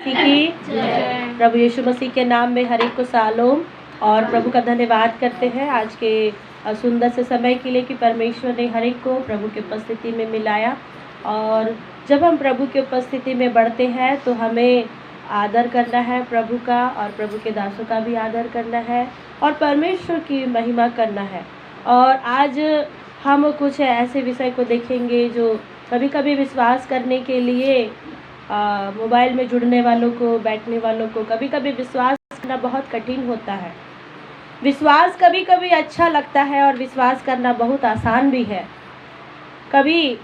मसीह की प्रभु यीशु मसीह के नाम में हर एक को सालोम और प्रभु का धन्यवाद करते हैं आज के सुंदर से समय के लिए कि परमेश्वर ने हर एक को प्रभु की उपस्थिति में मिलाया। और जब हम प्रभु की उपस्थिति में बढ़ते हैं तो हमें आदर करना है प्रभु का, और प्रभु के दासों का भी आदर करना है और परमेश्वर की महिमा करना है। और आज हम कुछ ऐसे विषय को देखेंगे जो कभी कभी विश्वास करने के लिए मोबाइल में जुड़ने वालों को, बैठने वालों को कभी कभी विश्वास करना बहुत कठिन होता है। विश्वास कभी कभी अच्छा लगता है और विश्वास करना बहुत आसान भी है। कभी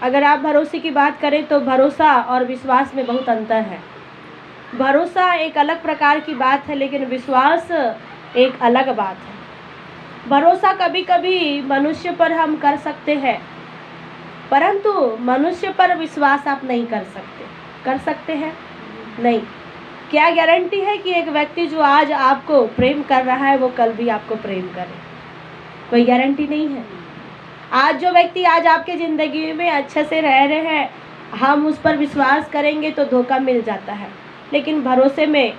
अगर आप भरोसे की बात करें तो भरोसा और विश्वास में बहुत अंतर है। भरोसा एक अलग प्रकार की बात है, लेकिन विश्वास एक अलग बात है। भरोसा कभी कभी मनुष्य पर हम कर सकते हैं, परंतु मनुष्य पर विश्वास आप नहीं कर सकते। कर सकते हैं? नहीं। क्या गारंटी है कि एक व्यक्ति जो आज आपको प्रेम कर रहा है वो कल भी आपको प्रेम करे? कोई गारंटी नहीं है। आज जो व्यक्ति आज आपके ज़िंदगी में अच्छे से रह रहे हैं, हम उस पर विश्वास करेंगे तो धोखा मिल जाता है। लेकिन भरोसे में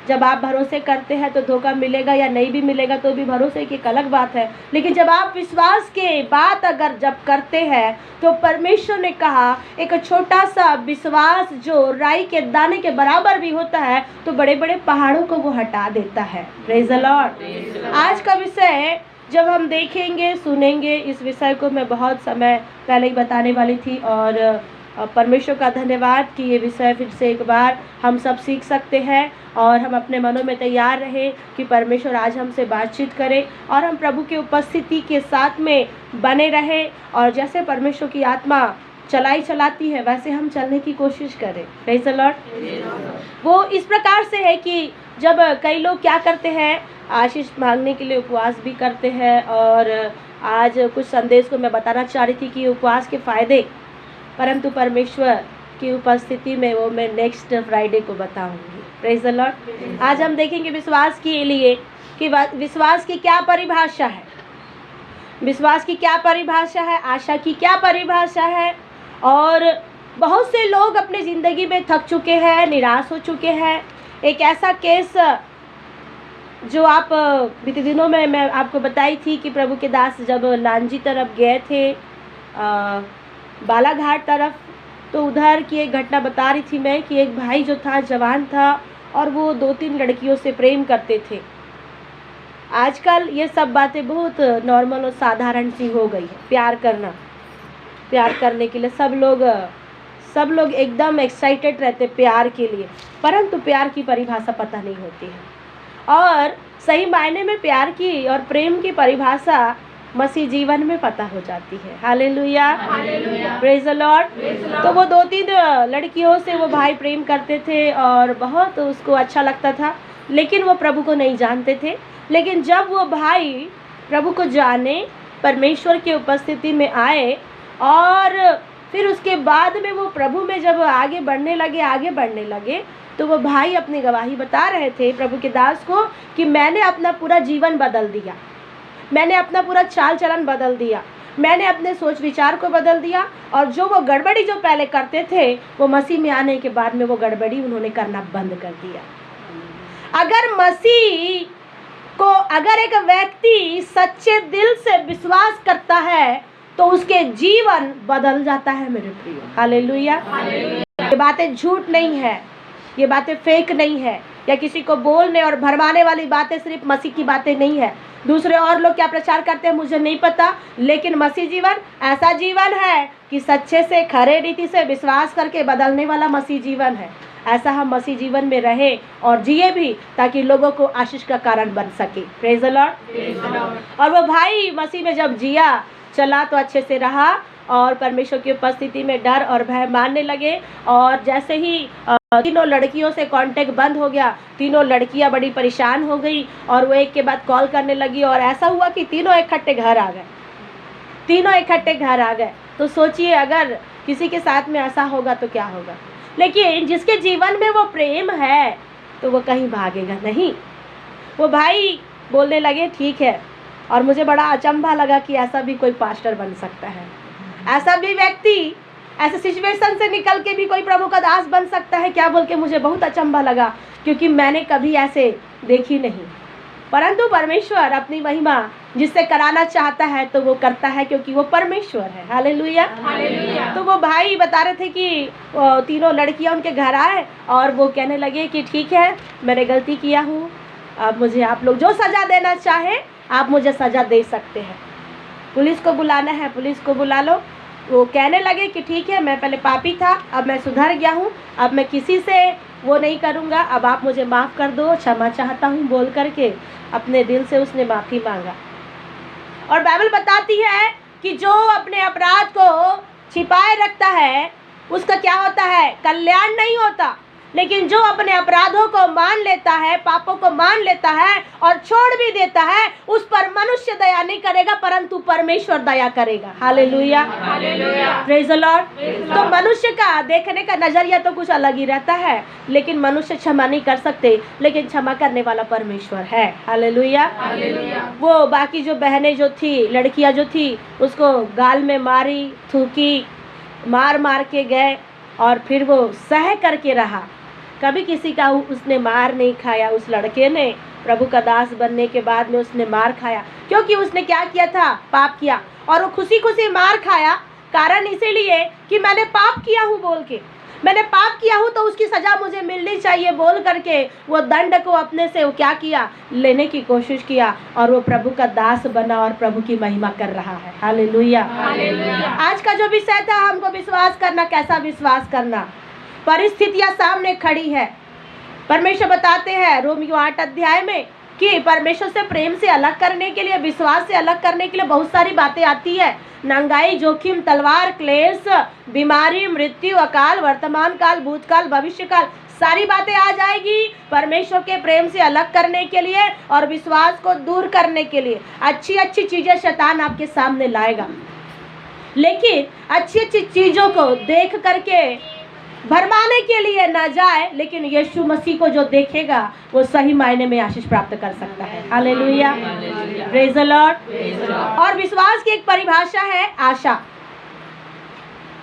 जब आप भरोसे करते हैं तो धोखा मिलेगा या नहीं भी मिलेगा तो भी भरोसे की एक अलग बात है। लेकिन जब आप विश्वास के बात अगर जब करते हैं तो परमेश्वर ने कहा एक छोटा सा विश्वास जो राई के दाने के बराबर भी होता है तो बड़े बड़े पहाड़ों को वो हटा देता है। Praise the Lord. आज का विषय जब हम देखेंगे, सुनेंगे, इस विषय को मैं बहुत समय पहले ही बताने वाली थी और परमेश्वर का धन्यवाद कि ये विषय फिर से एक बार हम सब सीख सकते हैं और हम अपने मनों में तैयार रहें कि परमेश्वर आज हमसे बातचीत करे और हम प्रभु की उपस्थिति के साथ में बने रहें। और जैसे परमेश्वर की आत्मा चलाती है वैसे हम चलने की कोशिश करें। Praise the Lord. वो इस प्रकार से है कि जब कई लोग क्या करते हैं, आशीष मांगने के लिए उपवास भी करते हैं। और आज कुछ संदेश को मैं बताना चाह रही थी कि उपवास के फ़ायदे, परंतु परमेश्वर की उपस्थिति में वो मैं नेक्स्ट फ्राइडे को बताऊंगी। Praise the Lord. आज हम देखेंगे विश्वास के लिए कि विश्वास की क्या परिभाषा है, विश्वास की क्या परिभाषा है, आशा की क्या परिभाषा है। और बहुत से लोग अपनी ज़िंदगी में थक चुके हैं, निराश हो चुके हैं। एक ऐसा केस जो आप बीते दिनों में मैं आपको बताई थी कि प्रभु के दास जब लांजी तरफ गए थे, बालाघाट तरफ, तो उधर की एक घटना बता रही थी मैं कि एक भाई जो था जवान था और वो 2-3 लड़कियों से प्रेम करते थे। आजकल ये सब बातें बहुत नॉर्मल और साधारण सी हो गई है। प्यार करना, प्यार करने के लिए सब लोग एकदम एक्साइटेड रहते प्यार के लिए, परंतु प्यार की परिभाषा पता नहीं होती है। और सही मायने में प्यार की और प्रेम की परिभाषा मसीह जीवन में पता हो जाती है। Hallelujah, praise the Lord. तो वो 2-3 लड़कियों से वो भाई प्रेम करते थे और बहुत उसको अच्छा लगता था, लेकिन वो प्रभु को नहीं जानते थे। लेकिन जब वो भाई प्रभु को जाने, परमेश्वर की उपस्थिति में आए और फिर उसके बाद में वो प्रभु में जब आगे बढ़ने लगे तो वो भाई अपनी गवाही बता रहे थे प्रभु के दास को कि मैंने अपना पूरा जीवन बदल दिया, मैंने अपना पूरा चाल चलन बदल दिया, मैंने अपने सोच विचार को बदल दिया। और जो वो गड़बड़ी जो पहले करते थे वो मसीह में आने के बाद में वो गड़बड़ी उन्होंने करना बंद कर दिया। अगर मसीह को अगर एक व्यक्ति सच्चे दिल से विश्वास करता है तो उसके जीवन बदल जाता है मेरे प्रिय। हालेलुया। ये बातें झूठ नहीं है, ये बातें फेक नहीं है, या किसी को बोलने और भरमाने वाली बातें सिर्फ मसीह की बातें नहीं है। दूसरे और लोग क्या प्रचार करते हैं मुझे नहीं पता, लेकिन मसीह जीवन ऐसा जीवन है कि सच्चे से खरे रीति से विश्वास करके बदलने वाला मसीह जीवन है। ऐसा हम मसीह जीवन में रहे और जिए भी ताकि लोगों को आशीष का कारण बन सके। Praise the Lord. और वो भाई मसीह में जब जिया चला तो अच्छे से रहा और परमेश्वर की उपस्थिति में डर और भय मानने लगे। और जैसे ही तीनों लड़कियों से कांटेक्ट बंद हो गया, तीनों लड़कियां बड़ी परेशान हो गई और वो एक के बाद कॉल करने लगी और ऐसा हुआ कि तीनों इकट्ठे घर आ गए। तो सोचिए अगर किसी के साथ में ऐसा होगा तो क्या होगा। लेकिन जिसके जीवन में वो प्रेम है तो वो कहीं भागेगा नहीं। वो भाई बोलने लगे ठीक है। और मुझे बड़ा अचंभा लगा कि ऐसा भी कोई पास्टर बन सकता है, ऐसा भी व्यक्ति ऐसे सिचुएशन से निकल के भी कोई प्रभु का दास बन सकता है क्या बोल के मुझे बहुत अचंभा लगा, क्योंकि मैंने कभी ऐसे देखी नहीं। परंतु परमेश्वर अपनी महिमा जिससे कराना चाहता है तो वो करता है, क्योंकि वो परमेश्वर है। हालेलुया। तो वो भाई बता रहे थे कि तीनों लड़कियां उनके घर आए और वो कहने लगे कि ठीक है, मैंने गलती किया हूँ, अब मुझे आप लोग जो सज़ा देना चाहे आप मुझे सज़ा दे सकते हैं, पुलिस को बुलाना है पुलिस को बुला लो। वो कहने लगे कि ठीक है, मैं पहले पापी था, अब मैं सुधर गया हूँ, अब मैं किसी से वो नहीं करूँगा, अब आप मुझे माफ़ कर दो, क्षमा चाहता हूँ बोल करके अपने दिल से उसने माफ़ी मांगा। और बाइबल बताती है कि जो अपने अपराध को छिपाए रखता है उसका क्या होता है, कल्याण नहीं होता। लेकिन जो अपने अपराधों को मान लेता है, पापों को मान लेता है और छोड़ भी देता है, उस पर मनुष्य दया नहीं करेगा परंतु परमेश्वर दया करेगा। Hallelujah, praise the Lord. तो मनुष्य का देखने का नजरिया तो कुछ अलग ही रहता है, लेकिन मनुष्य क्षमा नहीं कर सकते, लेकिन क्षमा करने वाला परमेश्वर है। हालेलुया। वो बाकी जो बहनें जो थी, लड़कियां जो थी, उसको गाल में मारी, थूकी, मार मार के गए और फिर वो सह करके रहा। कभी किसी का उसने मार नहीं खाया। उस लड़के ने प्रभु का दास बनने के बाद में उसने मार खाया, क्योंकि उसने क्या किया था, पाप किया, और वो खुशी खुशी मार खाया। कारण इसीलिए कि मैंने पाप किया हूँ बोल के, मैंने पाप किया हूँ तो उसकी सज़ा मुझे मिलनी चाहिए बोल करके वो दंड को अपने से वो क्या किया, लेने की कोशिश किया, और वो प्रभु का दास बना और प्रभु की महिमा कर रहा है। हालेलुया। आज का जो विषय था, हमको विश्वास करना, कैसा विश्वास करना। परिस्थितियां सामने खड़ी है। परमेश्वर बताते हैं रोमियो 8 अध्याय में कि परमेश्वर से प्रेम से अलग करने के लिए, विश्वास से अलग करने के लिए बहुत सारी बातें आती है। नंगाई, जोखिम, तलवार, क्लेश, बीमारी, मृत्यु, अकाल, वर्तमान काल, भूतकाल, भविष्य काल, सारी बातें आ जाएगी परमेश्वर के प्रेम से अलग करने के लिए और विश्वास को दूर करने के लिए। अच्छी अच्छी चीजें शैतान आपके सामने लाएगा, लेकिन अच्छी अच्छी चीजों को देख करके भरमाने के लिए ना जाए, लेकिन यीशु मसीह को जो देखेगा वो सही मायने में आशीष प्राप्त कर सकता है। Hallelujah, praise the Lord. और विश्वास की एक परिभाषा है आशा।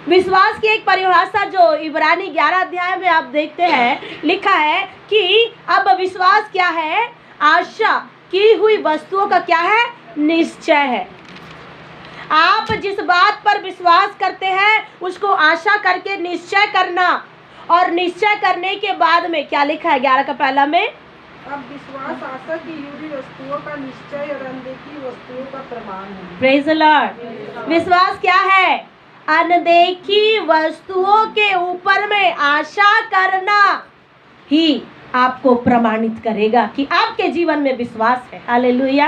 विश्वास की एक परिभाषा जो इब्रानी 11 अध्याय में आप देखते हैं, लिखा है कि अब विश्वास क्या है, आशा की हुई वस्तुओं का क्या है, निश्चय है। आप जिस बात पर विश्वास करते हैं उसको आशा करके निश्चय करना, और निश्चय करने के बाद में क्या लिखा है 11 का पहला में, अब विश्वास आशा की हुई वस्तुओं का निश्चय और अनदेखी वस्तुओं का प्रमाण है। Praise the Lord. विश्वास क्या है, अनदेखी वस्तुओं के ऊपर में आशा करना ही आपको प्रमाणित करेगा कि आपके जीवन में विश्वास है। Hallelujah,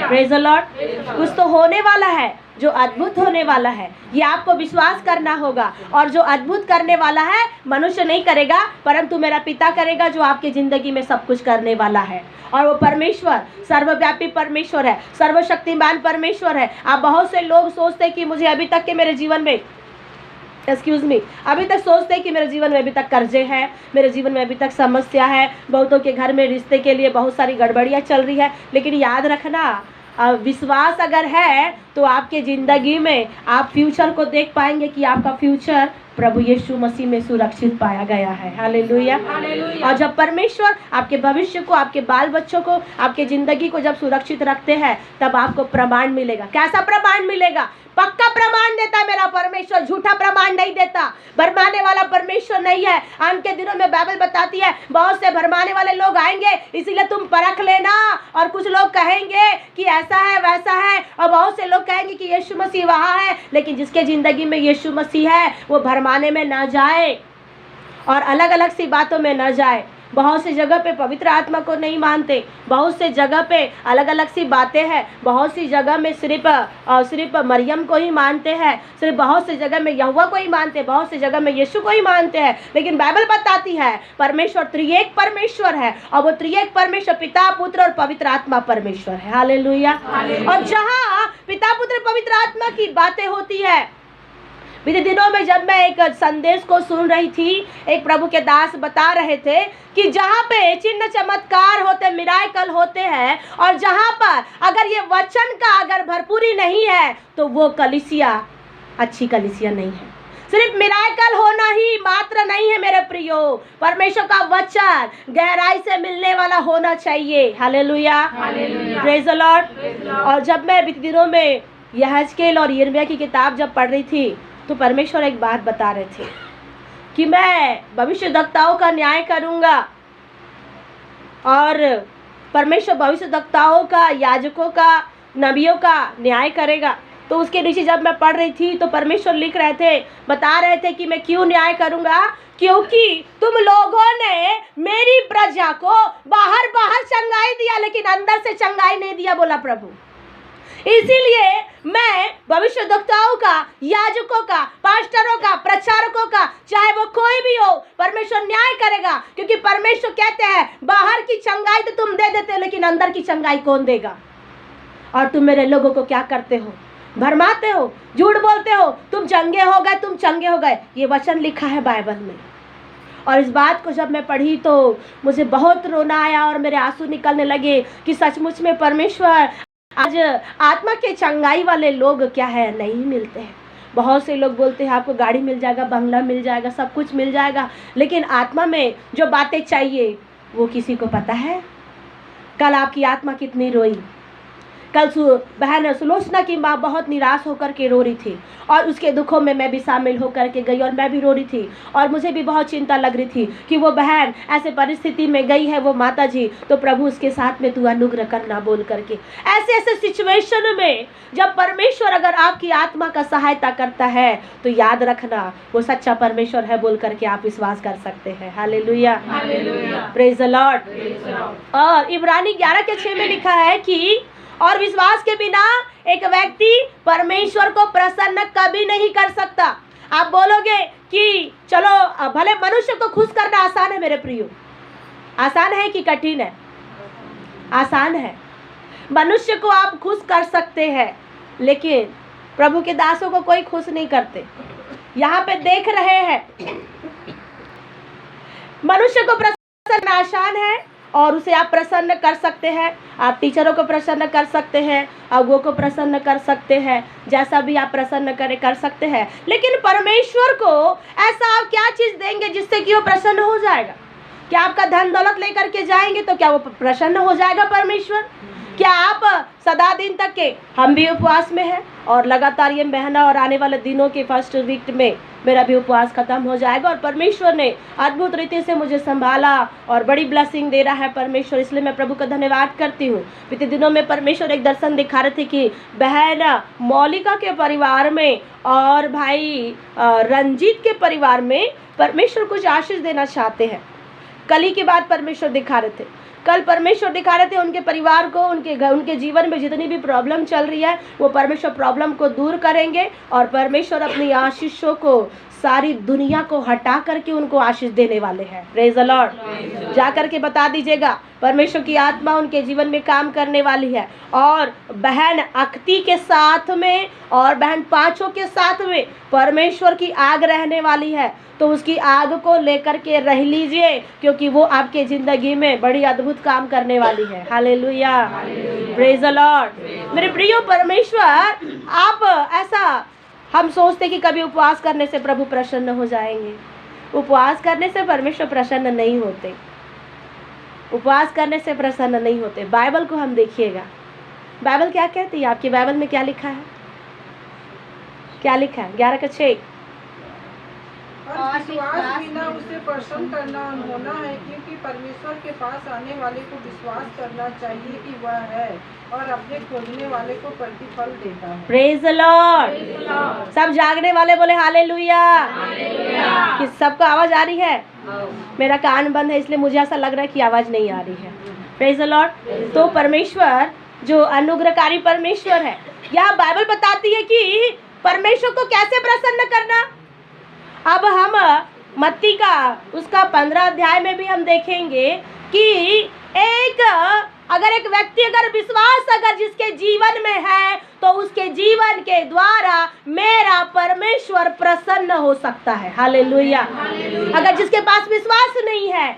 praise the Lord. कुछ तो होने वाला है जो अद्भुत होने वाला है, ये आपको विश्वास करना होगा। और जो अद्भुत करने वाला है मनुष्य नहीं करेगा परंतु मेरा पिता करेगा, जो आपकी ज़िंदगी में सब कुछ करने वाला है। और वो परमेश्वर सर्वव्यापी परमेश्वर है, सर्वशक्तिमान परमेश्वर है। आप बहुत से लोग सोचते हैं कि मुझे अभी तक के मेरे जीवन में अभी तक सोचते हैं कि मेरे जीवन में अभी तक कर्जे हैं, मेरे जीवन में अभी तक समस्या है, बहुतों के घर में रिश्ते के लिए बहुत सारी गड़बड़ियाँ चल रही है। लेकिन याद रखना, विश्वास अगर है तो आपके ज़िंदगी में आप फ्यूचर को देख पाएंगे कि आपका फ्यूचर प्रभु यीशु मसीह में सुरक्षित पाया गया है। हालेलुया। और जब परमेश्वर आपके भविष्य को, आपके बाल बच्चों को, आपके ज़िंदगी को जब सुरक्षित रखते हैं तब आपको प्रमाण मिलेगा। कैसा प्रमाण मिलेगा? पक्का प्रमाण देता है मेरा परमेश्वर, झूठा प्रमाण नहीं देता। भरमाने वाला परमेश्वर नहीं है। आन के दिनों में बाइबल बताती है बहुत से भरमाने वाले लोग आएंगे, इसीलिए तुम परख लेना। और कुछ लोग कहेंगे कि ऐसा है वैसा है, और बहुत से लोग कहेंगे कि यीशु मसीह वहाँ है। लेकिन जिसके ज़िंदगी में यीशु मसीह है वो भरमाने में ना जाए और अलग अलग सी बातों में ना जाए। बहुत सी जगह पे पवित्र आत्मा को नहीं मानते, बहुत से जगह पे अलग अलग सी बातें हैं, बहुत सी जगह में सिर्फ मरियम को ही मानते हैं, सिर्फ बहुत सी जगह में यहोवा को ही मानते हैं, बहुत सी जगह में यीशु को ही मानते हैं। लेकिन बाइबल बताती है परमेश्वर त्रिएक परमेश्वर है, और वो त्रिएक परमेश्वर पिता, पुत्र और पवित्र आत्मा परमेश्वर है। हालेलुया। और जहाँ पिता, पुत्र, पवित्र आत्मा की बातें होती है, बीते दिनों में जब मैं एक संदेश को सुन रही थी, एक प्रभु के दास बता रहे थे कि जहाँ पे चिन्ह चमत्कार होते, मिराकल होते हैं, और जहाँ पर अगर ये वचन का अगर भरपूरी नहीं है तो वो कलीसिया अच्छी कलीसिया नहीं है। सिर्फ मिराकल होना ही मात्र नहीं है मेरे प्रियो, परमेश्वर का वचन गहराई से मिलने वाला होना चाहिए। Hallelujah, praise the Lord. और जब मैं बीते दिनों में यहेजकेल और यिर्मयाह की किताब जब पढ़ रही थी तो परमेश्वर एक बात बता रहे थे कि मैं भविष्यद्वक्ताओं का न्याय करूंगा, और परमेश्वर भविष्यद्वक्ताओं का, याजकों का, नबियों का न्याय करेगा। तो उसके नीचे जब मैं पढ़ रही थी तो परमेश्वर लिख रहे थे, बता रहे थे कि मैं क्यों न्याय करूंगा, क्योंकि तुम लोगों ने मेरी प्रजा को बाहर बाहर चंगाई दिया लेकिन अंदर से चंगाई नहीं दिया, बोला प्रभु। इसीलिए मैं भविष्यद्वक्ताओं का, याजकों का, पास्टरों का, प्रचारकों का, चाहे वो कोई भी हो, परमेश्वर न्याय करेगा। क्योंकि परमेश्वर कहते हैं बाहर की चंगाई तो तुम दे देते हो लेकिन अंदर की चंगाई कौन देगा। और तुम मेरे लोगों को क्या करते हो, भरमाते हो, झूठ बोलते हो, तुम चंगे हो गए, तुम चंगे हो गए। ये वचन लिखा है बाइबल में। और इस बात को जब मैं पढ़ी तो मुझे बहुत रोना आया और मेरे आंसू निकलने लगे कि सचमुच में परमेश्वर आज आत्मा के चंगाई वाले लोग क्या है, नहीं मिलते हैं। बहुत से लोग बोलते हैं आपको गाड़ी मिल जाएगा, बंगला मिल जाएगा, सब कुछ मिल जाएगा, लेकिन आत्मा में जो बातें चाहिए वो किसी को पता है। कल आपकी आत्मा कितनी रोई। कल बहन सुलोचना की माँ बहुत निराश होकर के रो रही थी और उसके दुखों में मैं भी शामिल होकर के गई और मैं भी रो रही थी और मुझे भी बहुत चिंता लग रही थी कि वो बहन ऐसे परिस्थिति में गई है, वो माता जी, तो प्रभु उसके साथ में तू अनुग्रह करना बोल करके। ऐसे ऐसे सिचुएशन में जब परमेश्वर अगर आपकी आत्मा का सहायता करता है तो याद रखना वो सच्चा परमेश्वर है बोल करके आप विश्वास कर सकते हैं। Hallelujah, praise the Lord. और इब्रानी 11:6 में लिखा है कि और विश्वास के बिना एक व्यक्ति परमेश्वर को प्रसन्न कभी नहीं कर सकता। आप बोलोगे कि चलो भले मनुष्य को खुश करना आसान है मेरे प्रियो, आसान है कि कठिन है? आसान है। मनुष्य को आप खुश कर सकते हैं लेकिन प्रभु के दासों को कोई खुश नहीं करते। यहाँ पे देख रहे हैं, मनुष्य को प्रसन्न करना आसान है और उसे आप प्रसन्न कर सकते हैं। आप टीचरों को प्रसन्न कर सकते हैं, अगुओं को प्रसन्न कर सकते हैं, जैसा भी आप प्रसन्न कर सकते हैं। लेकिन परमेश्वर को ऐसा आप क्या चीज़ देंगे जिससे कि वो प्रसन्न हो जाएगा? क्या आपका धन दौलत लेकर के जाएंगे तो क्या वो प्रसन्न हो जाएगा परमेश्वर? क्या आप सदा दिन तक के, हम भी उपवास में हैं और लगातार ये महीना और आने वाले दिनों के फर्स्ट वीक में मेरा भी उपवास खत्म हो जाएगा और परमेश्वर ने अद्भुत रीति से मुझे संभाला और बड़ी ब्लेसिंग दे रहा है परमेश्वर, इसलिए मैं प्रभु का धन्यवाद करती हूँ। बीते दिनों में परमेश्वर एक दर्शन दिखा रहे थे कि बहन मौलिका के परिवार में और भाई रंजीत के परिवार में परमेश्वर कुछ आशीष देना चाहते हैं। कल ही की बात परमेश्वर दिखा रहे थे, कल परमेश्वर दिखा रहे थे उनके परिवार को, उनके घर, उनके जीवन में जितनी भी प्रॉब्लम चल रही है वो परमेश्वर प्रॉब्लम को दूर करेंगे और परमेश्वर अपनी आशीषों को सारी दुनिया को हटा करके उनको आशीष देने वाले हैं। Praise the Lord. जा करके बता दीजिएगा परमेश्वर की आत्मा उनके जीवन में काम करने वाली है। और बहन अख्ती के साथ में और बहन पाँचों के साथ में परमेश्वर की आग रहने वाली है, तो उसकी आग को लेकर के रह लीजिए क्योंकि वो आपके ज़िंदगी में बड़ी अद्भुत काम करने वाली है। Hallelujah, praise the Lord. मेरे प्रियो परमेश्वर, आप ऐसा हम सोचते कि कभी उपवास करने से प्रभु प्रसन्न हो जाएंगे। उपवास करने से परमेश्वर प्रसन्न नहीं होते, उपवास करने से प्रसन्न नहीं होते। बाइबल को हम देखिएगा, बाइबल क्या कहती है? आपकी बाइबल में क्या लिखा है? क्या लिखा है? 11:6। और विश्वास बिना उसे प्रसन्न करना होना है, क्योंकि परमेश्वर के पास आने वाले को विश्वास करना चाहिए कि वह है और अपने खोजने वाले को प्रतिफल देता है। Praise the Lord. सब जागने वाले बोले हालेलुया। कि सबको आवाज आ रही है? मेरा कान बंद है इसलिए मुझे ऐसा लग रहा है कि आवाज नहीं आ रही है। Praise the Lord. तो परमेश्वर जो अनुग्रहकारी परमेश्वर है, यह बाइबल बताती है कि परमेश्वर को कैसे प्रसन्न करना। अब हम मत्ती का उसका 15 अध्याय में भी हम देखेंगे कि अगर एक व्यक्ति अगर विश्वास अगर जिसके जीवन में है तो उसके जीवन के द्वारा मेरा परमेश्वर प्रसन्न हो सकता है। हालेलुया। अगर जिसके पास विश्वास नहीं है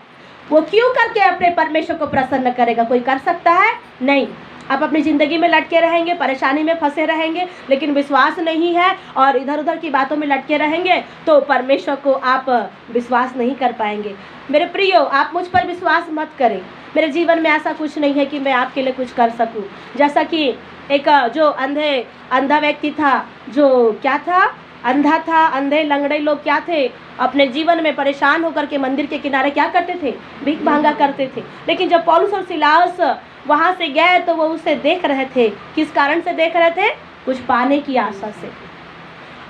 वो क्यों करके अपने परमेश्वर को प्रसन्न करेगा? कोई कर सकता है? नहीं। आप अपनी ज़िंदगी में लटके रहेंगे, परेशानी में फंसे रहेंगे, लेकिन विश्वास नहीं है और इधर उधर की बातों में लटके रहेंगे, तो परमेश्वर को आप विश्वास नहीं कर पाएंगे। मेरे प्रियो, आप मुझ पर विश्वास मत करें। मेरे जीवन में ऐसा कुछ नहीं है कि मैं आपके लिए कुछ कर सकूं। जैसा कि एक जो अंधा व्यक्ति था, जो क्या था, अंधा था, अंधे लंगड़े लोग क्या थे, अपने जीवन में परेशान होकर के मंदिर के किनारे क्या करते थे, भीख मांगा करते थे। लेकिन जब पौलुस और सिलास वहाँ से गए तो वो उसे देख रहे थे। किस कारण से देख रहे थे? कुछ पाने की आशा से।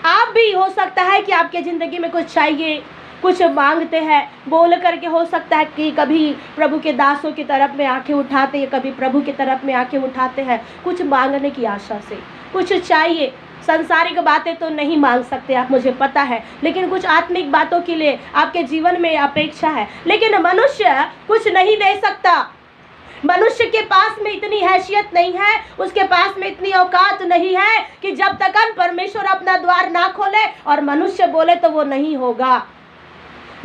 आप भी हो सकता है कि आपके ज़िंदगी में कुछ चाहिए, कुछ मांगते हैं, बोल करके हो सकता है कि कभी प्रभु के दासों की तरफ में आंखें उठाते हैं, कभी प्रभु की तरफ में आंखें उठाते हैं, कुछ मांगने की आशा से। कुछ चाहिए, संसारिक बातें तो नहीं मांग सकते आप, मुझे पता है, लेकिन कुछ आत्मिक बातों के लिए आपके जीवन में अपेक्षा है। लेकिन मनुष्य कुछ नहीं दे सकता। मनुष्य के पास में इतनी हैसियत नहीं है, उसके पास में इतनी औकात नहीं है कि जब तक परमेश्वर अपना द्वार ना खोले और मनुष्य बोले तो वो नहीं होगा।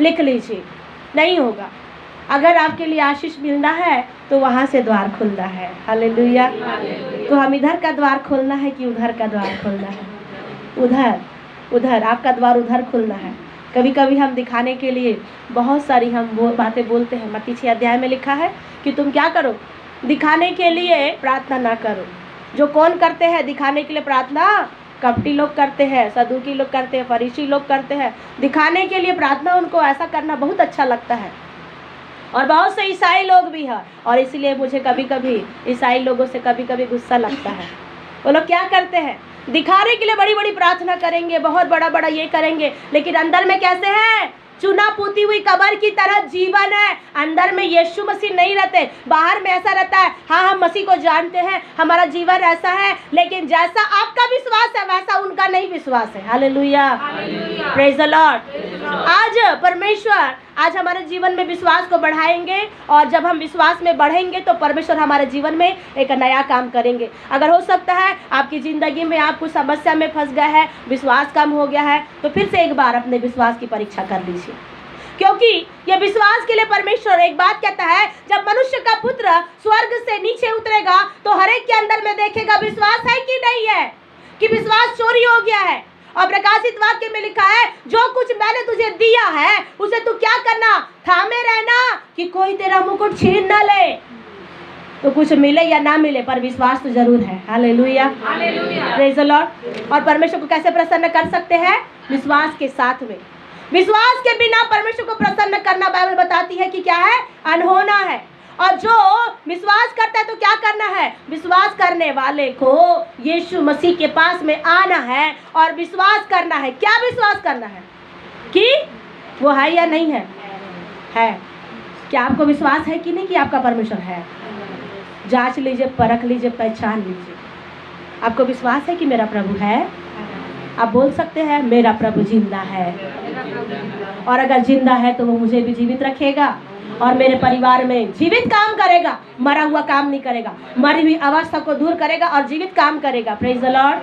लिख लीजिए, नहीं होगा। अगर आपके लिए आशीष मिलना है तो वहाँ से द्वार खुलना है। हालेलुया। तो हम इधर का द्वार खोलना है कि उधर का द्वार खोलना है? उधर आपका द्वार उधर खुलना है। कभी कभी हम दिखाने के लिए बहुत सारी हम बातें बोलते हैं। मत्ती 6 अध्याय में लिखा है कि तुम क्या करो, दिखाने के लिए प्रार्थना ना करो। जो कौन करते हैं दिखाने के लिए प्रार्थना? कपटी लोग करते हैं, सदूकी लोग करते हैं, फरीसी लोग करते हैं। दिखाने के लिए प्रार्थना उनको ऐसा करना बहुत अच्छा लगता है। और बहुत से ईसाई लोग भी हैं, और इसलिए मुझे कभी कभी ईसाई लोगों से कभी कभी गुस्सा लगता है। वो लोग क्या करते हैं, दिखाने के लिए बड़ी बड़ी प्रार्थना करेंगे, बहुत बड़ा बड़ा ये करेंगे, लेकिन अंदर में कैसे है? चुना पुती हुई कब्र की तरह जीवन है। अंदर में यीशु मसीह नहीं रहते। बाहर में ऐसा रहता है, हाँ हम मसीह को जानते हैं, हमारा जीवन ऐसा है, लेकिन जैसा आपका विश्वास है वैसा उनका नहीं विश्वास है। Hallelujah, praise the Lord. आज परमेश्वर आज हमारे जीवन में विश्वास को बढ़ाएंगे, और जब हम विश्वास में बढ़ेंगे तो परमेश्वर हमारे जीवन में एक नया काम करेंगे। अगर हो सकता है आपकी ज़िंदगी में आप कुछ समस्या में फंस गए हैं, विश्वास कम हो गया है, तो फिर से एक बार अपने विश्वास की परीक्षा कर लीजिए, क्योंकि ये विश्वास के लिए परमेश्वर एक बात कहता है, जब मनुष्य का पुत्र स्वर्ग से नीचे उतरेगा तो हर एक के अंदर में देखेगा विश्वास है कि नहीं है, कि विश्वास चोरी हो गया है। और प्रकाशित वाक्य में लिखा है, जो कुछ मैंने तुझे दिया है उसे तू क्या करना? थामे रहना, कि कोई तेरा मुकुट छीन न ले। तो कुछ मिले या ना मिले, पर विश्वास तो जरूर है। Hallelujah, praise the Lord. और परमेश्वर को कैसे प्रसन्न कर सकते हैं? विश्वास के साथ में। विश्वास के बिना परमेश्वर को प्रसन्न करना, बाइबल बताती है कि क्या है? अनहोना है। और जो विश्वास करता है तो क्या करना है? विश्वास करने वाले को यीशु मसीह के पास में आना है और विश्वास करना है। क्या विश्वास करना है? कि वो है या नहीं है? है। क्या आपको विश्वास है कि नहीं कि आपका परमेश्वर है? जांच लीजिए, परख लीजिए, पहचान लीजिए। आपको विश्वास है कि मेरा प्रभु है? आप बोल सकते हैं मेरा प्रभु जिंदा है, और अगर जिंदा है तो वो मुझे भी जीवित रखेगा और मेरे परिवार में जीवित काम करेगा, मरा हुआ काम नहीं करेगा, मरी हुई अवस्था को दूर करेगा और जीवित काम करेगा। Praise the Lord,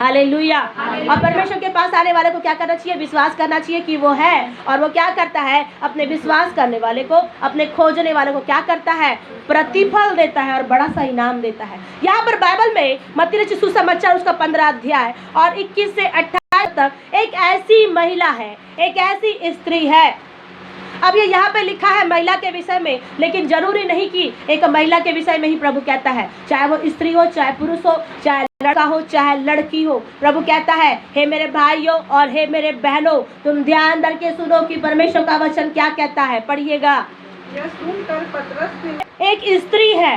hallelujah. और परमेश्वर के पास आने वाले को क्या करना चाहिए? विश्वास करना चाहिए कि वो है, और वो क्या करता है? अपने विश्वास करने वाले को, अपने खोजने वाले को क्या करता है? प्रतिफल देता है और बड़ा सा इनाम देता है। यहाँ पर बाइबल में मत्ती रचित सुसमाचार उसका 15 अध्याय और 21 से 28 तक एक ऐसी महिला है, एक ऐसी स्त्री है। अब ये यहाँ पे लिखा है महिला के विषय में, लेकिन जरूरी नहीं कि एक महिला के विषय में ही प्रभु कहता है। चाहे वो स्त्री हो, चाहे पुरुष हो, चाहे लड़का हो, चाहे लड़की हो, प्रभु कहता है, हे मेरे भाइयों और हे मेरे बहनों, तुम ध्यान करके सुनो कि परमेश्वर का वचन क्या कहता है। पढ़िएगा। यह सुनकर पतरस एक स्त्री है,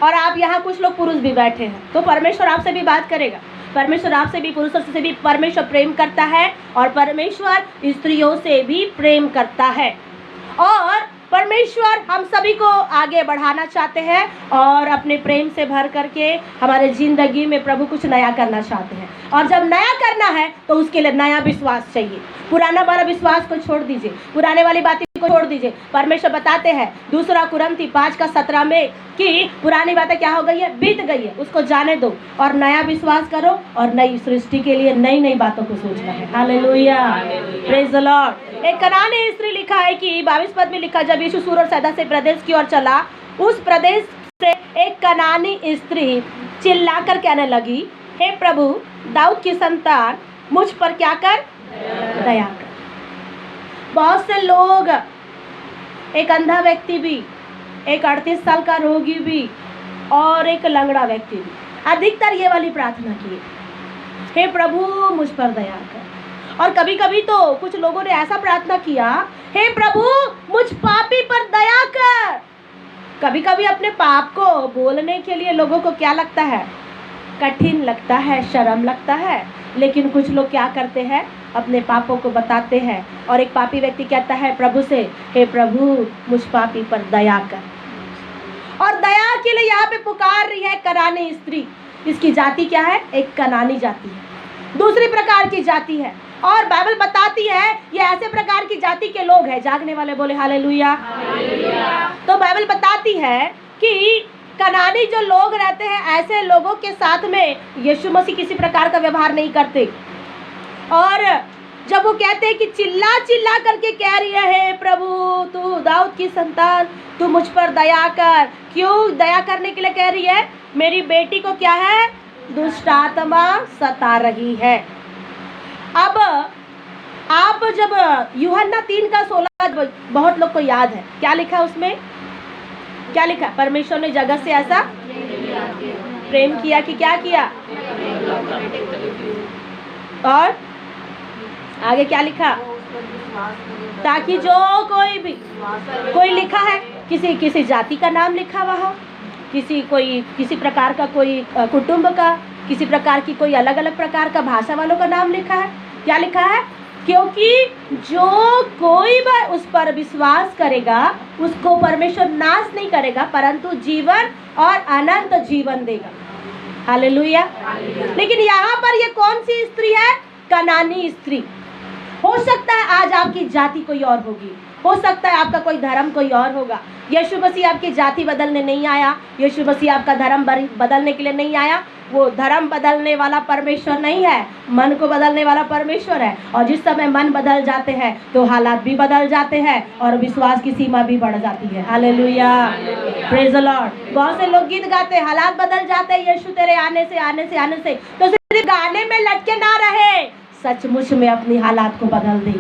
और आप यहाँ कुछ लोग पुरुष भी बैठे हैं, तो परमेश्वर आपसे भी बात करेगा। परमेश्वर आपसे भी, पुरुषों से भी परमेश्वर प्रेम करता है, और परमेश्वर स्त्रियों से भी प्रेम करता है। और परमेश्वर हम सभी को आगे बढ़ाना चाहते हैं, और अपने प्रेम से भर करके हमारे ज़िंदगी में प्रभु कुछ नया करना चाहते हैं। और जब नया करना है तो उसके लिए नया विश्वास चाहिए। पुराना वाला विश्वास को छोड़ दीजिए, पुराने वाली बातें को छोड़ दीजिए। परमेश्वर बताते हैं 2 कुरिन्थी 5:17 में कि पुरानी बातें क्या हो गई है? बीत गई है, उसको जाने दो और नया विश्वास करो, और नई सृष्टि के लिए नई नई बातों को सोचना है। Hallelujah, praise the Lord. एक कनानी स्त्री लिखा है कि 22 पद में लिखा, जब यीशु सूर और सैदा से प्रदेश की ओर चला, उस प्रदेश से एक कनानी स्त्री चिल्लाकर कहने लगी, हे प्रभु दाऊद की संतान मुझ पर क्या कर, दया कर। बहुत से लोग, एक अंधा व्यक्ति भी, एक 38 साल का रोगी भी और एक लंगड़ा व्यक्ति भी, अधिकतर ये वाली प्रार्थना की, हे प्रभु मुझ पर दया कर। और कभी कभी तो कुछ लोगों ने ऐसा प्रार्थना किया, हे प्रभु मुझ पापी पर दया कर। कभी कभी अपने पाप को बोलने के लिए लोगों को क्या लगता है, कठिन लगता है, शर्म लगता है, लेकिन कुछ लोग क्या करते हैं, अपने पापों को बताते हैं। और एक पापी व्यक्ति कहता है प्रभु से, हे प्रभु मुझ पापी पर दया कर। और दया के लिए यहाँ पे पुकार रही है कनानी स्त्री। इसकी जाति क्या है, एक कनानी जाति है, दूसरी प्रकार की जाति है। और बाइबल बताती है ये ऐसे प्रकार की जाति के लोग हैं। जागने वाले बोले हालेलुया। तो बाइबल बताती है कि कनानी जो लोग रहते हैं, ऐसे लोगों के साथ में यीशु मसीह किसी प्रकार का व्यवहार नहीं करते। और जब वो कहते हैं कि चिल्ला चिल्ला करके कह रही है, प्रभु तू दाऊद की संतान, तू मुझ पर दया कर। क्यों दया करने के लिए कह रही है, मेरी बेटी को क्या है, दुष्ट आत्मा सता रही है। अब आप जब यूहन्ना 3:16 बहुत लोग को याद है, क्या लिखा उसमें, क्या लिखा, परमेश्वर ने जगत से ऐसा प्रेम किया कि क्या किया, और आगे क्या लिखा, ताकि जो कोई भी, कोई लिखा है किसी जाति का नाम लिखा वहाँ, किसी प्रकार का कोई कुटुंब का, किसी प्रकार की कोई अलग अलग प्रकार का भाषा वालों का नाम लिखा है। क्या लिखा है, क्योंकि जो कोई भी उस पर विश्वास करेगा उसको परमेश्वर नाश नहीं करेगा परंतु जीवन और अनंत जीवन देगा। हालेलुया। लेकिन यहाँ पर ये कौन सी स्त्री है, कनानी स्त्री। हो सकता है आज आपकी जाति कोई और होगी, हो सकता है आपका कोई धर्म कोई और होगा। यीशु मसीह आपकी जाति बदलने नहीं आया, यीशु मसीह आपका धर्म बदलने के लिए नहीं आया। वो धर्म बदलने वाला परमेश्वर नहीं है, मन को बदलने वाला परमेश्वर है। और जिस समय मन बदल जाते हैं तो हालात भी बदल जाते हैं और विश्वास की सीमा भी बढ़ जाती है। Hallelujah, praise the Lord. बहुत से लोग गीत गाते हैं, हालात बदल जाते हैं यीशु तेरे आने से। तो सिर्फ गाने में लटके ना रहे, सचमुच में अपनी हालात को बदल दे,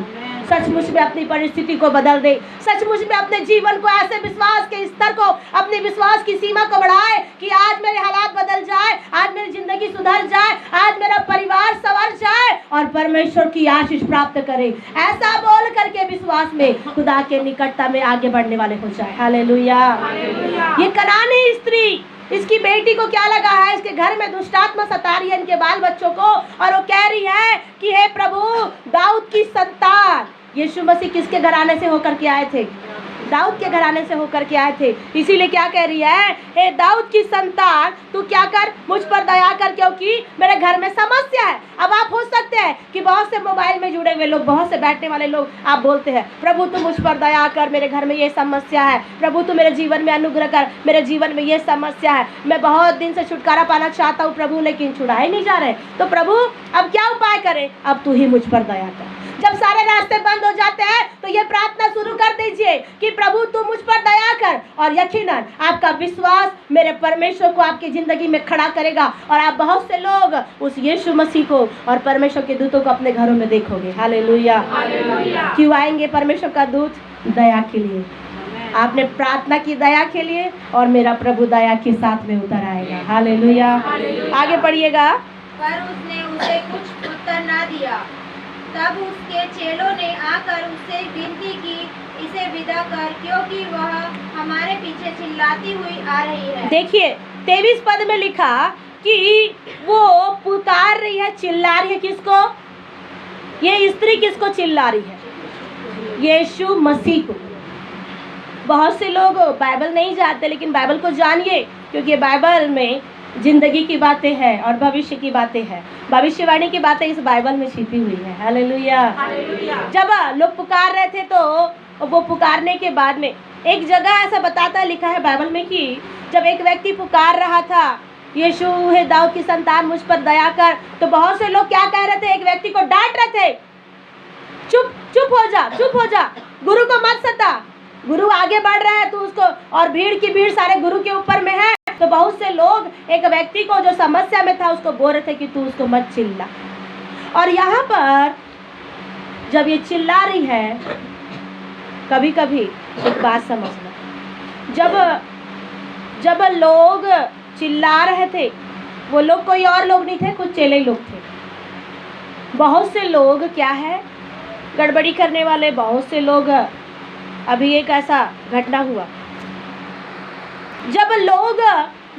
सचमुच में अपनी परिस्थिति को बदल दे, सचमुच में अपने जीवन को ऐसे विश्वास के स्तर को, अपने विश्वास की सीमा को बढ़ाए कि आज मेरे हालात बदल जाए, आज मेरी जिंदगी सुधर जाए, आज मेरा परिवार संवर जाए और परमेश्वर की आशीष प्राप्त करे। ऐसा बोल करके विश्वास में खुदा के निकटता में आगे बढ़ने वाले हो जाए। हालेलुया। ये कनानी स्त्री, इसकी बेटी को क्या लगा है, इसके घर में दुष्टात्मा सता रही है, इनके बाल बच्चों को, और वो कह रही है कि हे प्रभु दाऊद की संतान। यीशु मसीह किसके घराने से होकर के आए थे, दाऊद के घराने से होकर के आए थे। इसीलिए क्या कह रही है, हे दाऊद की संतान तू क्या कर, मुझ पर दया कर, क्योंकि मेरे घर में समस्या है। अब आप हो सकते हैं कि बहुत से मोबाइल में जुड़े हुए लोग, बहुत से बैठने वाले लोग, आप बोलते हैं प्रभु तू मुझ पर दया कर, मेरे घर में ये समस्या है, प्रभु तू मेरे जीवन में अनुग्रह कर, मेरे जीवन में ये समस्या है, मैं बहुत दिन से छुटकारा पाना चाहता हूँ प्रभु, लेकिन छुड़ाए नहीं जा रहे। तो प्रभु अब क्या उपाय करें, अब तू ही मुझ पर दया कर। जब सारे रास्ते बंद हो जाते हैं तो ये प्रार्थना शुरू कर दीजिए कि प्रभु तू मुझ पर दया कर, और यकीनन आपका विश्वास मेरे परमेश्वर को आपकी जिंदगी में खड़ा करेगा और आप बहुत से लोग उस यीशु मसीह को और परमेश्वर के दूतों को अपने घरों में देखोगे। हालेलुया। क्यों आएंगे परमेश्वर का दूत? दया के लिए। आपने प्रार्थना की दया के लिए, और मेरा प्रभु दया के साथ में उतर आएगा। हालेलुया। आगे पढ़िएगा। पर उसने उसे कुछ उत्तर ना दिया। तब उसके चेलों ने आकर उससे विनती की, इसे विदा कर, क्योंकि वह हमारे पीछे चिल्लाती हुई आ रही है। देखिए 23 पद में लिखा कि वो पुकार रही है, चिल्ला रही है। किसको? ये स्त्री किसको चिल्ला रही है? यीशु मसीह को। बहुत से लोग बाइबल नहीं जानते, लेकिन बाइबल को जानिए, क्योंकि बाइबल में जिंदगी की बातें हैं और भविष्य की बातें हैं, भविष्यवाणी की बातें इस बाइबल में छिपी हुई है। हालेलुया। जब लोग पुकार रहे थे तो वो पुकारने के बाद में एक जगह ऐसा बताता लिखा है बाइबल में कि जब एक व्यक्ति पुकार रहा था, यीशु हे दाऊद की संतान मुझ पर दया कर, तो बहुत से लोग क्या कह रहे थे, एक व्यक्ति को डांट रहे थे, चुप चुप हो जा, चुप हो जा, गुरु को मत सता, गुरु आगे बढ़ रहा है, तू उसको, और भीड़ की भीड़ सारे गुरु के ऊपर में है, तो बहुत से लोग एक व्यक्ति को जो समस्या में था उसको बोल रहे थे कि तू उसको मत चिल्ला। और यहाँ पर जब ये चिल्ला रही है, कभी कभी एक बात समझना, जब लोग चिल्ला रहे थे, वो लोग कोई और लोग नहीं थे, कुछ चेले लोग थे। बहुत से लोग क्या है, गड़बड़ी करने वाले बहुत से लोग। अभी एक ऐसा घटना हुआ, जब लोग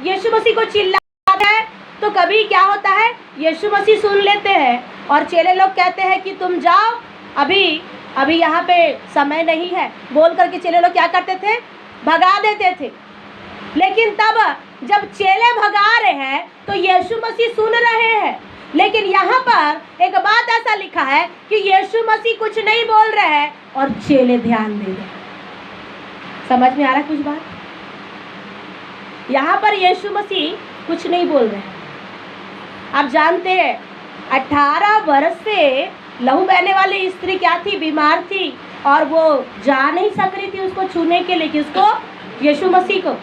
यीशु मसीह को चिल्लाते हैं तो कभी क्या होता है, यीशु मसीह सुन लेते हैं और चेले लोग कहते हैं कि तुम जाओ, अभी यहाँ पे समय नहीं है, बोल करके चेले लोग क्या करते थे, भगा देते थे। लेकिन तब जब चेले भगा रहे हैं तो यीशु मसीह सुन रहे हैं। लेकिन यहाँ पर एक बात ऐसा लिखा है कि यीशु मसीह कुछ नहीं बोल रहे हैं और चेले ध्यान दे रहे हैं। समझ में आ रहा है कुछ बात? यहाँ पर यीशु मसीह कुछ नहीं बोल रहे हैं। आप जानते हैं 18 वर्ष से लहू बहने वाली स्त्री क्या थी, बीमार थी, और वो जा नहीं सक रही थी उसको छूने के लिए। किसको? यीशु मसीह को।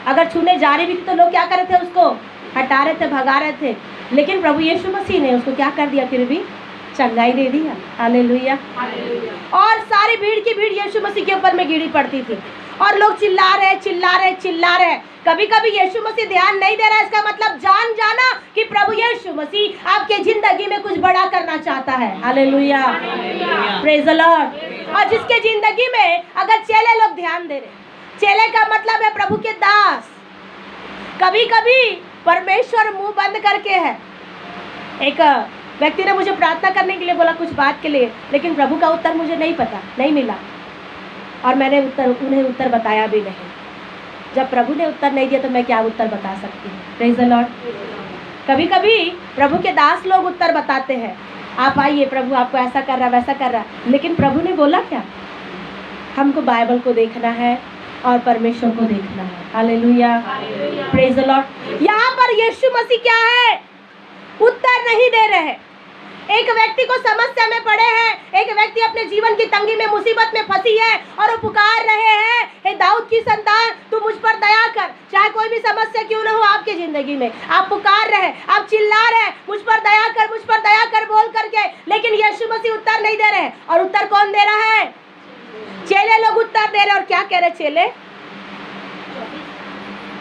अगर छूने जा रही भी थी तो लोग क्या कर रहे थे, उसको हटा रहे थे, भगा रहे थे। लेकिन प्रभु यीशु मसीह ने उसको क्या कर दिया, फिर भी चंगाई दे दिया। हालेलुया। और सारी भीड़ की भीड़ यीशु मसीह के ऊपर में गिरी पड़ती थी और लोग चिल्ला रहे। कभी कभी यीशु मसीह ध्यान नहीं दे रहा है, इसका मतलब जान जाना कि प्रभु यीशु मसीह आपके जिंदगी में कुछ बड़ा करना चाहता है। Hallelujah, praise the Lord. और जिसके जिंदगी में अगर चेले लोग ध्यान दे रहे, चेले का मतलब है प्रभु के दास। कभी कभी परमेश्वर मुंह बंद करके है। एक व्यक्ति ने मुझे प्रार्थना करने के लिए बोला कुछ बात के लिए, लेकिन प्रभु का उत्तर मुझे नहीं मिला, और मैंने उन्हें उत्तर बताया भी नहीं। जब प्रभु ने उत्तर नहीं दिया तो मैं क्या उत्तर बता सकती हूँ? Praise the Lord. कभी कभी प्रभु के दास लोग उत्तर बताते हैं, आप आइए, प्रभु आपको ऐसा कर रहा, वैसा कर रहा, लेकिन प्रभु ने बोला क्या? हमको बाइबल को देखना है और परमेश्वर को देखना है। Hallelujah, praise the Lord. यहाँ पर यीशु मसीह क्या है, उत्तर नहीं दे रहे। एक व्यक्ति को समस्या में पड़े हैं, एक व्यक्ति अपने जीवन की तंगी में, मुसीबत में फंसी है और वो पुकार रहे हैं, हे दाऊद की संतान तू मुझ पर दया कर। चाहे कोई भी समस्या क्यों न हो आपके जिंदगी में, आप पुकार रहे, आप चिल्ला रहे, मुझ पर दया कर बोल करके, लेकिन यीशु मसीह उत्तर नहीं दे रहे। और उत्तर कौन दे रहा है? चेले लोग उत्तर दे रहे। और क्या कह रहे चेले?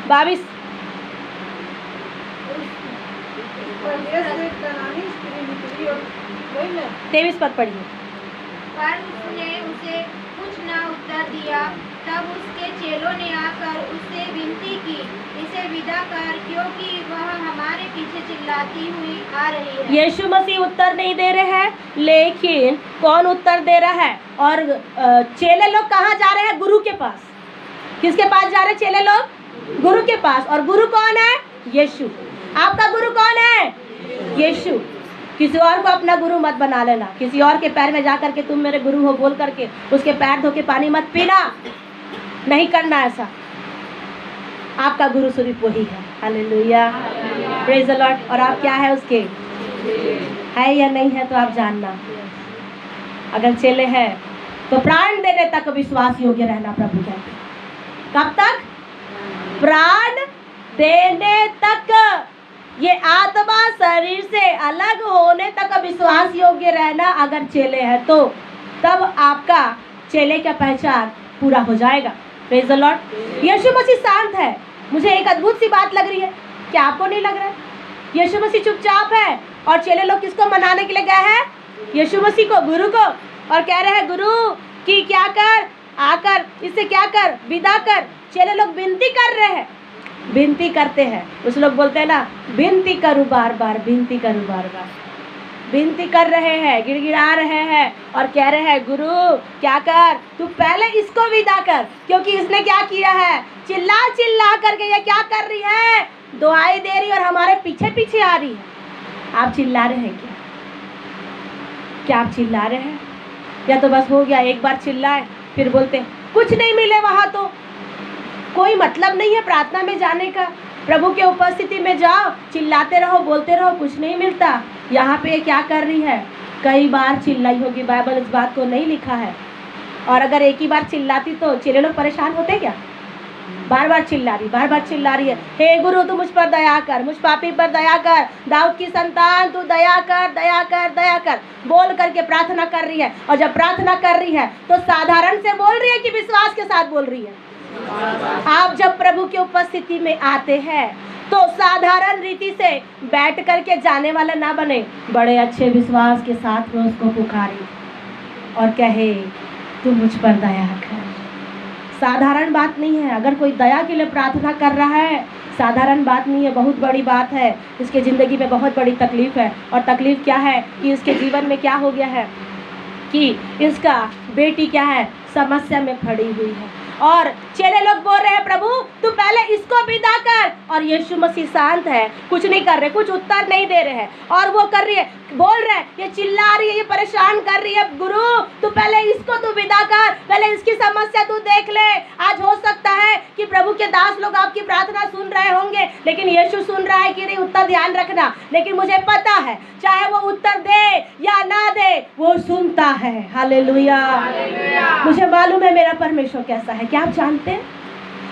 22 23 पद पढ़िए। पर उसने उसे कुछ न उत्तर दिया। तब उसके चेलों ने आकर उससे विनती की, इसे विदा कर, क्योंकि वह हमारे पीछे चिल्लाती हुई आ रही है। यीशु मसीह उत्तर नहीं दे रहे हैं, लेकिन कौन उत्तर दे रहा है? और चेले लोग कहाँ जा रहे हैं? गुरु के पास। किसके पास जा रहे हैं चेले लोग? गुरु के पास। और गुरु कौन है? यीशु। आपका गुरु कौन है? यीशु। किसी और को अपना गुरु मत बना लेना। किसी और के पैर में जा करके तुम मेरे गुरु हो बोल करके उसके पैर धो के पानी मत पीना, नहीं करना ऐसा। आपका गुरु सिर्फ वही है। Hallelujah, praise the Lord. और आप क्या है उसके? है या नहीं है तो आप जानना। अगर चेले हैं तो प्राण देने तक विश्वास योग्य रहना प्रभु कहते। कब तक? प्राण देने तक। ये आत्मा शरीर से अलग होने तक विश्वास योग्य रहना अगर चेले हैं तो, तब आपका चेले का पहचान पूरा हो जाएगा। Praise the lord. Yeshu Masih शांत है। मुझे एक अद्भुत सी बात लग रही है, क्या आपको नहीं लग रहा है? यीशु मसीह चुपचाप है और चेले लोग किसको मनाने के लिए गए हैं? यीशु मसीह को, गुरु को। और कह रहे हैं गुरु कि क्या कर, आकर इसे क्या कर, विदा कर। चेले लोग विनती कर रहे हैं, विनती करते हैं। उस लोग बोलते हैं ना, विनती करूँ बार बार, विनती करूँ बार बार। विनती कर रहे हैं, गिड़गिड़ा रहे हैं और कह रहे हैं गुरु क्या कर, तू पहले इसको विदा कर, क्योंकि इसने क्या किया है, चिल्ला चिल्ला करके ये क्या कर रही है, दुआई दे रही और हमारे पीछे पीछे आ रही है। आप चिल्ला रहे हैं क्या आप चिल्ला रहे हैं? या तो बस हो गया, एक बार चिल्लाए फिर बोलते कुछ नहीं मिले, वहाँ तो कोई मतलब नहीं है प्रार्थना में जाने का। प्रभु के उपस्थिति में जाओ, चिल्लाते रहो, बोलते रहो, कुछ नहीं मिलता। यहाँ पे क्या कर रही है? कई बार चिल्लाई होगी, बाइबल इस बात को नहीं लिखा है, और अगर एक ही बार चिल्लाती तो चेले लोग परेशान होते क्या? बार बार चिल्ला रही है, हे गुरु तू मुझ पर दया कर, मुझ पापी पर दया कर, दाऊद की संतान तू दया कर, दया कर, दया कर बोल करके प्रार्थना कर रही है। और जब प्रार्थना कर रही है तो साधारण से बोल रही है कि विश्वास के साथ बोल रही है? आप जब प्रभु की उपस्थिति में आते हैं तो साधारण रीति से बैठ करके जाने वाला ना बने, बड़े अच्छे विश्वास के साथ में उसको पुकारे और कहे तू मुझ पर दया कर। साधारण बात नहीं है। अगर कोई दया के लिए प्रार्थना कर रहा है, साधारण बात नहीं है, बहुत बड़ी बात है। इसके ज़िंदगी में बहुत बड़ी तकलीफ़ है। और तकलीफ़ क्या है कि इसके जीवन में क्या हो गया है कि इसका बेटी क्या है, समस्या में पड़ी हुई है। और चेले लोग बोल रहे हैं प्रभु तू पहले इसको विदा कर, और यीशु मसीह शांत है, कुछ नहीं कर रहे, कुछ उत्तर नहीं दे रहे हैं। और वो कर रही है, बोल रहे हैं, ये चिल्ला रही है, ये परेशान कर रही है, गुरु तू पहले इसको तू विदा कर, पहले इसकी समस्या तू देख ले। आज हो सकता है कि प्रभु के दास लोग आपकी प्रार्थना सुन रहे होंगे, लेकिन यीशु सुन रहा है कि नहीं, उत्तर ध्यान रखना। लेकिन मुझे पता है चाहे वो उत्तर दे या ना दे, वो सुनता है। हालेलुया। मुझे मालूम है मेरा परमेश्वर कैसा है। क्या आप जानते हैं?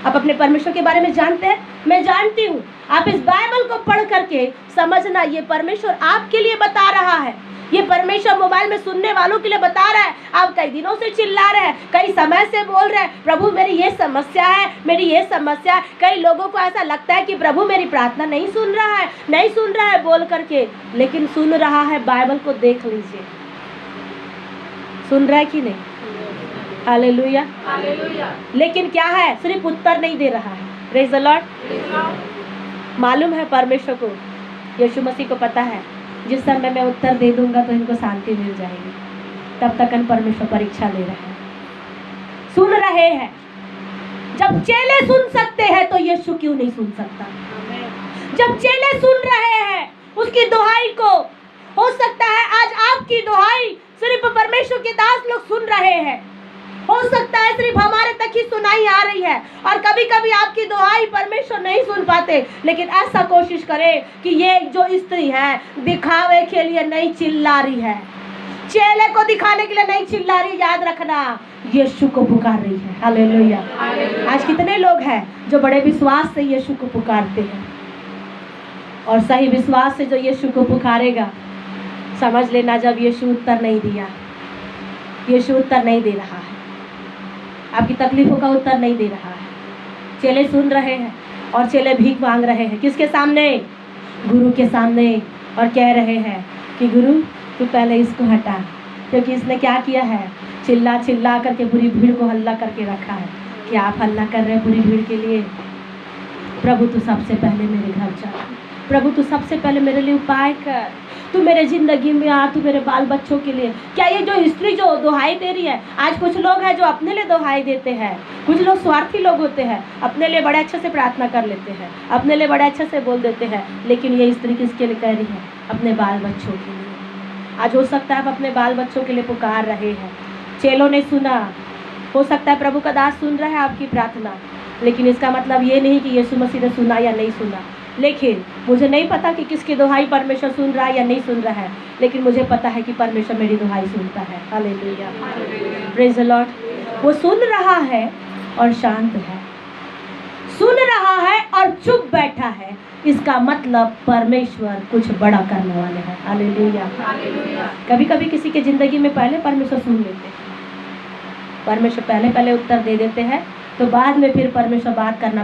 आप अपने परमेश्वर के बारे में जानते हैं? मैं जानती हूँ। आप इस बाइबल को पढ़ करके समझना, ये परमेश्वर आपके लिए बता रहा है। ये परमेश्वर मोबाइल में सुनने वालों के लिए बता रहा है। आप कई दिनों से चिल्ला रहे हैं, कई समय से बोल रहे हैं प्रभु मेरी ये समस्या है, मेरी ये समस्या है। कई लोगों को ऐसा लगता है कि प्रभु मेरी प्रार्थना नहीं सुन रहा है, नहीं सुन रहा है बोल करके, लेकिन सुन रहा है। बाइबल को देख लीजिए, सुन रहा है कि नहीं? हालेलुया। लेकिन क्या है, सिर्फ उत्तर नहीं दे रहा है। Praise the Lord. मालूम है परमेश्वर को, यीशु मसीह को पता है जिस समय मैं उत्तर दे दूंगा तो इनको शांति मिल जाएगी। तब तक परमेश्वर परीक्षा ले रहे हैं, सुन रहे हैं। जब चेले सुन सकते हैं तो यीशु क्यों नहीं सुन सकता? जब चेले सुन रहे हैं उसकी दुहाई को, हो सकता है आज आपकी दुहाई सिर्फ परमेश्वर के दास लोग सुन रहे हैं। हो सकता है सिर्फ हमारे तक ही सुनाई आ रही है, और कभी कभी आपकी दुआई परमेश्वर नहीं सुन पाते। लेकिन ऐसा कोशिश करें कि ये जो स्त्री है दिखावे के लिए नहीं चिल्ला रही है, चेले को दिखाने के लिए नहीं चिल्ला रही। याद रखना, यीशु को पुकार रही है। हालेलुया। आज कितने लोग हैं जो बड़े विश्वास से यीशु को पुकारते हैं, और सही विश्वास से जो यीशु को पुकारेगा, समझ लेना जब यीशु उत्तर नहीं दिया, यीशु उत्तर नहीं दे रहा है, आपकी तकलीफों का उत्तर नहीं दे रहा है। चेले सुन रहे हैं और चेले भीख मांग रहे हैं। किसके सामने? गुरु के सामने। और कह रहे हैं कि गुरु तू पहले इसको हटा, क्योंकि इसने क्या किया है, चिल्ला चिल्ला करके पूरी भीड़ को हल्ला करके रखा है। क्या आप हल्ला कर रहे हैं पूरी भीड़ के लिए? प्रभु तू सबसे पहले मेरे घर जा, प्रभु तू सबसे पहले मेरे लिए उपाय कर, तू मेरे ज़िंदगी में आ, तू मेरे बाल बच्चों के लिए। क्या ये जो स्त्री जो दुहाई दे रही है, आज कुछ लोग हैं जो अपने लिए दुहाई देते हैं, कुछ लोग स्वार्थी लोग होते हैं, अपने लिए बड़े अच्छे से प्रार्थना कर लेते हैं, अपने लिए बड़े अच्छे से बोल देते हैं। लेकिन ये स्त्री किसके लिए कह रही है? अपने बाल बच्चों के लिए। आज हो सकता है आप अपने बाल बच्चों के लिए पुकार रहे हैं, चेलों ने सुना, हो सकता है प्रभु का दास सुन रहा है आपकी प्रार्थना, लेकिन इसका मतलब ये नहीं कि यीशु मसीह ने सुना या नहीं सुना। लेकिन मुझे नहीं पता कि किसकी दुहाई परमेश्वर सुन रहा है या नहीं सुन रहा है, लेकिन मुझे पता है कि परमेश्वर मेरी दुहाई सुनता है। Hallelujah, praise the Lord. वो सुन रहा है और शांत है, सुन रहा है और चुप बैठा है, इसका मतलब परमेश्वर कुछ बड़ा करने वाले हैं। हालेलुया। कभी कभी किसी के ज़िंदगी में पहले परमेश्वर सुन लेते हैं, परमेश्वर पहले उत्तर दे देते हैं, तो बाद में फिर परमेश्वर बात करना